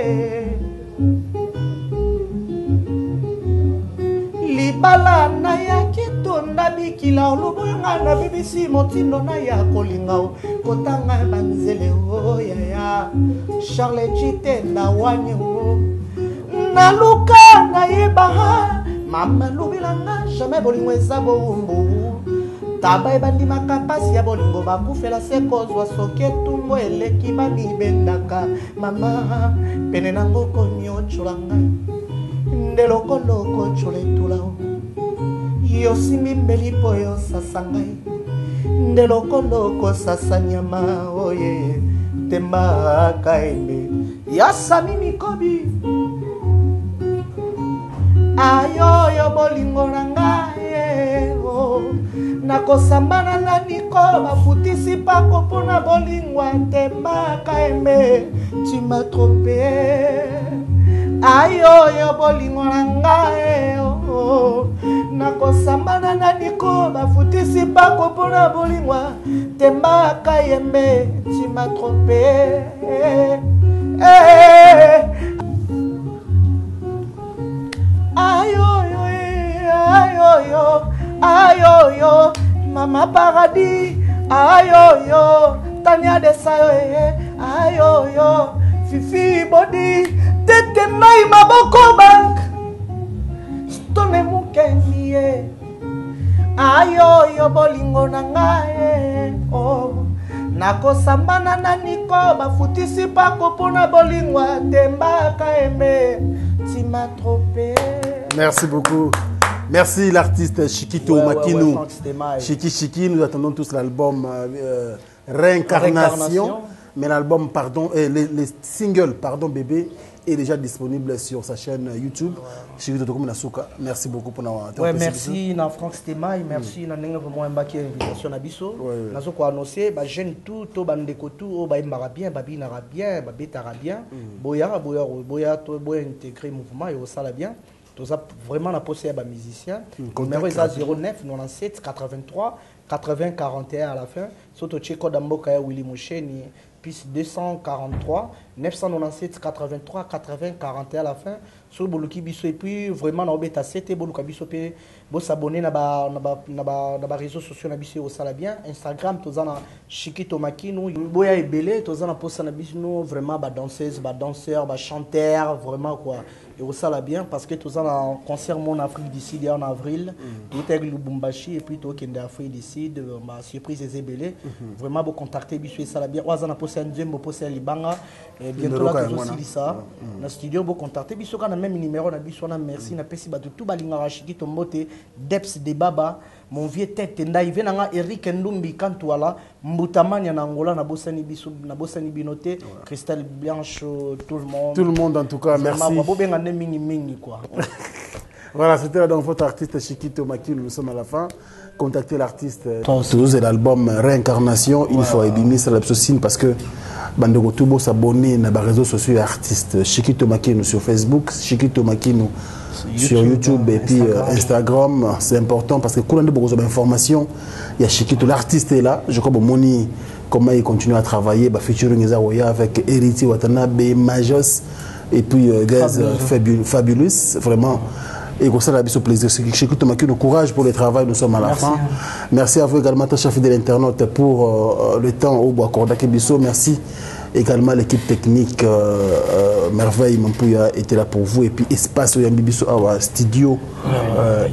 libala na ya kitonda bikila oloboyonga na bibisi motindo na ya kolinga kotanga banzele oyaya Charles Chite na wani na luka na yeba mama lubilanga jamais bolingo eza bombo taba ebandimaka mpasi ya bolingo bakufela se kozwa soki etumbo eleki banibendaka mama pene nango koniocolanga nde lokoloko coletulao yosimbi mbeli po yosasa ngai nde lokoloko sasa nyama oye tembaka embe yasami mikobi ayoyo bolingo na ngai nakosambana na niko bafutisi pako mpona bolingo tembaka embe tu m'as trompé ayoyo bolingo na ngai nakosambana na niko bafutisi pako mpona bolingo tembaka yembe tu m'as trompé ayoyo ayoyo ayoyo mama paradis ayoyo Tania Desayo ayoyo Fifi body tete mai maboko bank stone mukenie ayoyo bolingo na ngai nakosambana na niko bafutisi pako mpona bolingo tembaka embe tu m'as trompé. Merci beaucoup. Merci l'artiste Chikito Makinu. Chiki, nous attendons tous l'album Réincarnation. Mais l'album, pardon, les singles, pardon bébé, est déjà disponible sur sa chaîne YouTube. Chikito Tokoum Nasuka. Merci beaucoup pour notre ouais, merci na Franck Stemai, merci na nenga vraiment mbaki invitation na biso. Nazo ko annoncer ba jeune tout bandeko tout ba imbara bien, ba binara bien, ba betara bien. Boya to boya intégrer mouvement et au sala bien. Tout ça vraiment la posé à musicien. Numéro est 09 97 83 80 41 à la fin. Surtout Tcheko Damboka Willy Moucheni puis 243 997 83 80 41 à la fin. Sur Boluki Biso et puis vraiment na obeta 7 Boluka Biso pe bo s'abonner na ba réseaux sociaux na biso au sala bien. Instagram tozana Chikito Makinu boya ebele tozana posa na biso vraiment ba danseuse, ba danseur, ba chanteur vraiment quoi. Et au sala bien parce que tous en concert mon Afrique du Sud en avril tout est Lubumbashi et puis tout qui est d'Afrique du Sud ma surprise est ébélée vraiment beau contacter biso sala bien oazana poser un djembo poser libanga et bientôt là tout aussi ça na studio beau contacter biso kana même numéro na biso na merci na pesi batu tout balinga Chikito Mbote Deps de Baba mon vieux tête ndaive nanga Eric Ndumbi Kantwala Mbutamanya na Angola na bosani biso na bosani binoté Christelle Blanche tout le monde en tout cas merci mini quoi. Voilà, c'était donc votre artiste Chikito Makinu. Nous sommes à la fin. Contactez l'artiste tous et l'album Réincarnation. Il faut aimer ça l'absocine parce que Bandego Tubo s'abonner à les réseaux sociaux artistes Chikito Makinu sur Facebook, Chikito Makinu sur YouTube et puis Instagram. C'est important parce que quand on a beaucoup d'informations, il y a Chikito, l'artiste est là. Je crois que Moni, comment il continue à travailler, featuring avec Héritier Watanabe, Majos. Et puis, Gaz Fabulous, vraiment. Et comme ça, c'est un plaisir. Chikito Makinu, courage pour le travail, nous sommes à la fin. Merci à vous également, chef de l'internaute, pour le temps au Boakorda Kebiso. Merci également l'équipe technique, Merveille Mampouya était là pour vous. Et puis, Espace Oyambibiso, Studio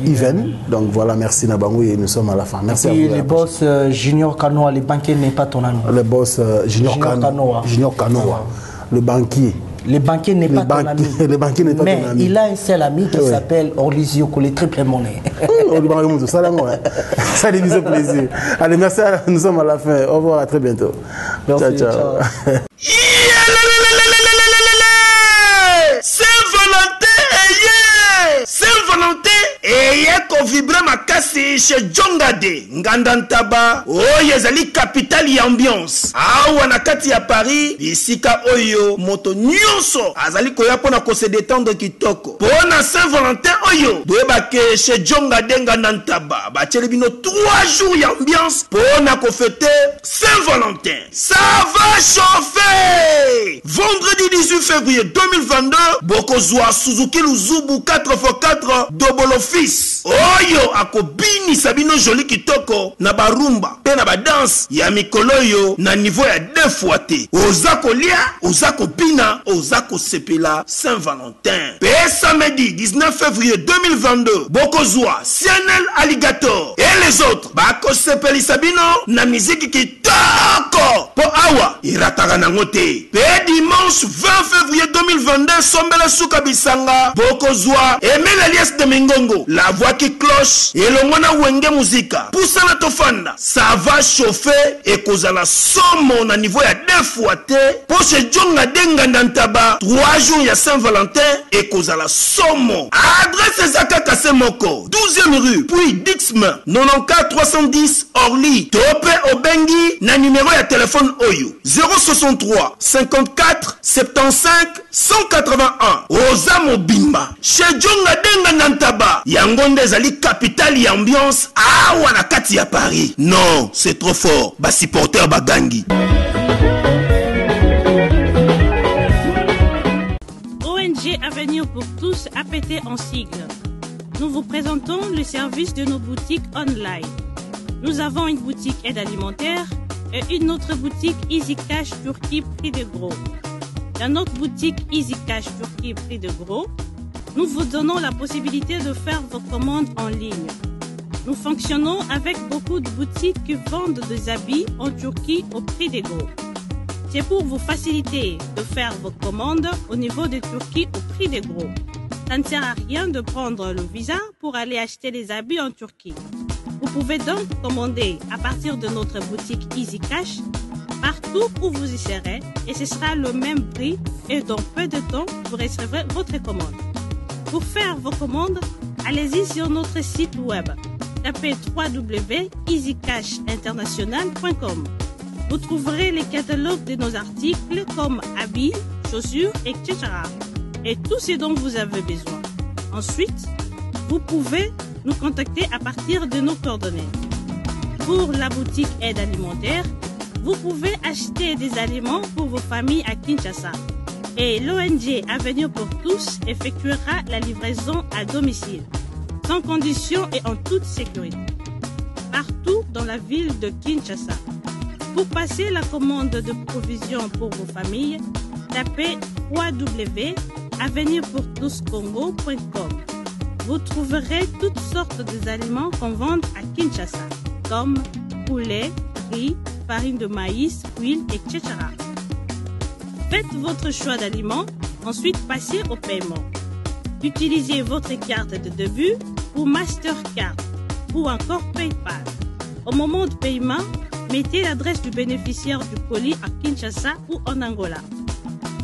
Even. Donc voilà, merci Nabango et nous sommes à la fin. Merci à vous. Et les boss Junior Kanoa, les banquiers n'est pas ton ami. Le boss Junior Kanoa. Junior Kanoa, le banquier. Le banquier n'est pas ton ami. Le banquier n'est pas ton ami. Mais il a un seul ami qui s'appelle Orlisio Collet Triple Monnaie. Ça lui fait plaisir. Allez, merci. Nous sommes à la fin. Au revoir, à très bientôt. Merci, ciao. Saint-Valentin eyeko vibre makasi chez Jongade nganda ntaba oyo ezali capitale ya ambiance awa na kati ya Paris bisika oyo moto nyonso azali koya pona ko se détendre kitoko pona Saint-Valentin oyo boyebake chez Jongade nganda ntaba batieli bino 3 jours ya ambiance pona ko fêter Saint-Valentin. Ça va chauffer. Vendredi 18 février 2022 bokozwa Suzuki Luzubu 4x4 double office oyo akobini sabino joli kitoko na barumba pe na badance ya mikolo yo na niveau ya 2 fois te oza kolia oza kopina oza kosepela Saint-Valentin. Pe samedi 19 février 2022 bokozwa Cianel Alligator et les autres bakosepeli sabino na musique kitoko po awa irataka nango te. Pe dimanche 20 février 2022 sombela suka bisanga bokozwa Emile Alias de Mingongo la voix qui cloche et le mona wenge muzika poussa na tofanda. Ça va chauffer et kozala somo na niveau ya 2 fois te po chez Jongade nganda ntaba 3 jours ya Saint-Valentin et kozala somo. Adresse Zaka Kase Moko 12e rue puis Dixme 94 310 Orly Tope Obengi na numéro ya téléphone oyo 063 54 75 181 Oza Mobimba chez Jongade nganda ntaba yango nde ezali capitale ya ambiance awa na kati ya Paris. Non, c'est trop fort. Ba supporter bagangi. ONG Avenir pour tous APT en sigle. Nous vous présentons le service de nos boutiques online. Nous avons une boutique aide alimentaire et une autre boutique Easy Cash Turquie prix de gros. Dans notre boutique Easy Cash Turquie prix de gros, nous vous donnons la possibilité de faire vos commandes en ligne. Nous fonctionnons avec beaucoup de boutiques qui vendent des habits en Turquie au prix des gros. C'est pour vous faciliter de faire vos commandes au niveau de Turquie au prix des gros. Ça ne sert à rien de prendre le visa pour aller acheter des habits en Turquie. Vous pouvez donc commander à partir de notre boutique Easy Cash partout où vous y serez et ce sera le même prix et dans peu de temps vous recevrez votre commande. Pour faire vos commandes, allez-y sur notre site web. Tapez www.easycashinternational.com. Vous trouverez les catalogues de nos articles comme habits, chaussures, etc. Et tout ce dont vous avez besoin. Ensuite, vous pouvez nous contacter à partir de nos coordonnées. Pour la boutique aide alimentaire, vous pouvez acheter des aliments pour vos familles à Kinshasa. Et l'ONG Avenir pour tous effectuera la livraison à domicile, sans condition et en toute sécurité, partout dans la ville de Kinshasa. Pour passer la commande de provisions pour vos familles, tapez www.avenirpourtouscongo.com. Vous trouverez toutes sortes d'aliments qu'on vend à Kinshasa, comme poulet, riz, farine de maïs, huile, etc. Faites votre choix d'aliments, ensuite passez au paiement. Utilisez votre carte de début ou Mastercard ou encore PayPal. Au moment de paiement, mettez l'adresse du bénéficiaire du colis à Kinshasa ou en Angola.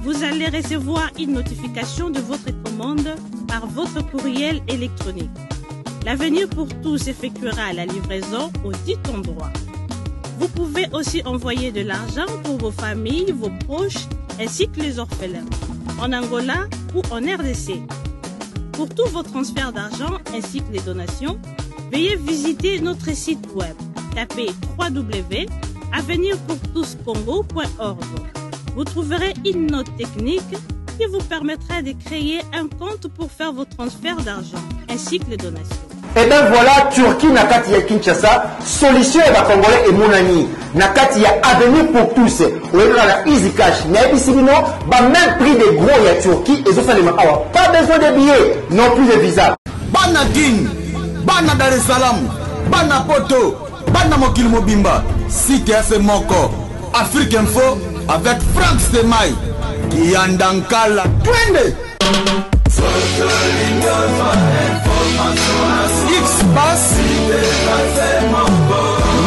Vous allez recevoir une notification de votre commande par votre courriel électronique. L'Avenir pour tous effectuera la livraison au dit endroit. Vous pouvez aussi envoyer de l'argent pour vos familles, vos proches, ainsi que les orphelins, en Angola ou en RDC. Pour tous vos transferts d'argent ainsi que les donations, veuillez visiter notre site web. Tapez www.avenirpourtouscongo.org. Vous trouverez une note technique qui vous permettra de créer un compte pour faire vos transferts d'argent ainsi que les donations. Et bien voilà, Turquie na kati ya Kinshasa, solution ya Congolais et Mounani. Na kati ya Avenir pour tous. Ouera la Easy Cash. Na ebisibino, ba même prix de gros ya Turquie et ça les awa. Pas besoin de billets, non plus de visa. Bana Guine, Bana Dar es Salaam, Bana Poto, Bana Mokil Mobimba, CTF Moko, Afrique Info avec Franck Stemai, Yandankala, Twende. X-Bass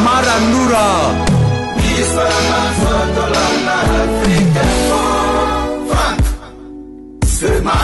Marandura Franck Stemai.